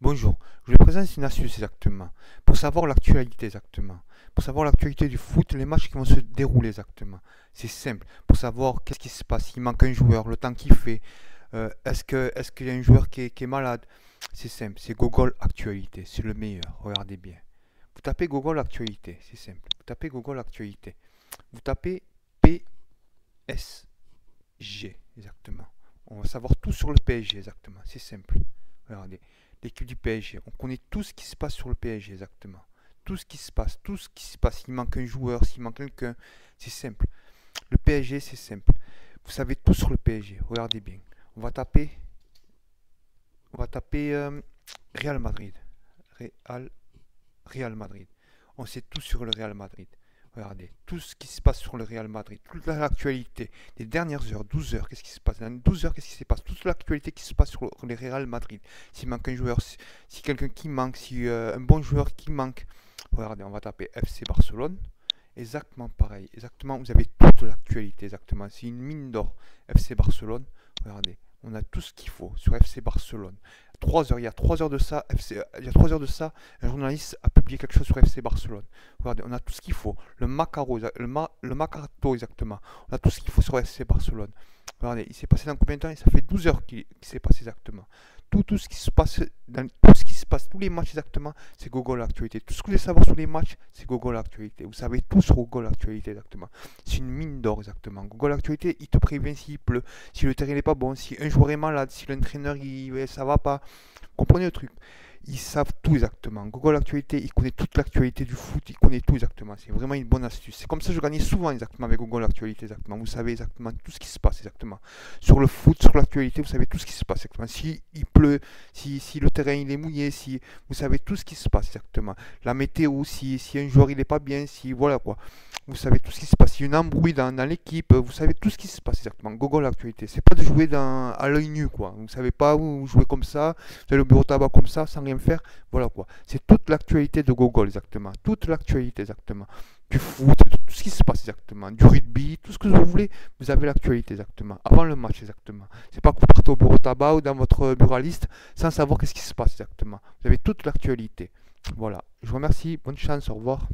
Bonjour, je vous présente une astuce exactement, pour savoir l'actualité exactement, pour savoir l'actualité du foot, les matchs qui vont se dérouler exactement. C'est simple, pour savoir qu'est-ce qui se passe, s'il manque un joueur, le temps qu'il fait, est-ce qu'il y a un joueur qui est malade. C'est simple, c'est Google Actualité, c'est le meilleur, regardez bien. Vous tapez Google Actualité, c'est simple, vous tapez Google Actualité, vous tapez PSG exactement. On va savoir tout sur le PSG exactement, c'est simple. Regardez, l'équipe du PSG, on connaît tout ce qui se passe sur le PSG exactement. Tout ce qui se passe, tout ce qui se passe. S'il manque un joueur, s'il manque quelqu'un, c'est simple. Le PSG, c'est simple. Vous savez tout sur le PSG. Regardez bien. On va taper, Real Madrid. Real, Real Madrid. On sait tout sur le Real Madrid. Regardez, tout ce qui se passe sur le Real Madrid, toute l'actualité des dernières heures, 12 heures, qu'est-ce qui se passe dans 12 heures, qu'est-ce qui se passe, toute l'actualité qui se passe sur le Real Madrid. S'il manque un joueur, si quelqu'un qui manque, si un bon joueur qui manque. Regardez, on va taper FC Barcelone. Exactement pareil, exactement, vous avez toute l'actualité, exactement. C'est une mine d'or, FC Barcelone. Regardez, on a tout ce qu'il faut sur FC Barcelone. 3 heures, il y a 3 heures de ça, il y a 3 heures de ça, un journaliste a publié quelque chose sur FC Barcelone. Regardez, on a tout ce qu'il faut. Le Macaro exactement. On a tout ce qu'il faut sur FC Barcelone. Regardez, il s'est passé dans combien de temps? Et ça fait 12 heures qu'il s'est passé exactement. Tout ce qui se passe, tout ce qui se passe, tous les matchs exactement, c'est Google Actualité. Tout ce que vous voulez savoir sur les matchs, c'est Google Actualité. Vous savez tout sur Google Actualité exactement. C'est une mine d'or exactement. Google Actualité, il te prévient s'il pleut, si le terrain n'est pas bon, si un joueur est malade, si l'entraîneur ça va pas. Comprenez le truc? Ils savent tout exactement. Google Actualité, il connaît toute l'actualité du foot, il connaît tout exactement. C'est vraiment une bonne astuce. C'est comme ça que je gagnais souvent exactement avec Google Actualité exactement. Vous savez exactement tout ce qui se passe exactement. Sur le foot, sur l'actualité, vous savez tout ce qui se passe exactement. Si il pleut, si le terrain il est mouillé, si vous savez tout ce qui se passe exactement. La météo, si un joueur il est pas bien, si voilà quoi. Vous savez tout ce qui se passe. S'il y a une embrouille dans l'équipe, vous savez tout ce qui se passe exactement. Google Actualité. C'est pas de jouer à l'œil nu quoi. Vous savez pas où vous jouez comme ça, vous allez au bureau de tabac comme ça, sans rien faire. Voilà quoi. C'est toute l'actualité de Google exactement. Toute l'actualité exactement. Du foot, de tout ce qui se passe exactement. Du rugby, tout ce que vous voulez, vous avez l'actualité exactement. Avant le match exactement. C'est pas que vous partez au bureau de tabac ou dans votre buraliste sans savoir qu'est-ce qui se passe exactement. Vous avez toute l'actualité. Voilà. Je vous remercie. Bonne chance. Au revoir.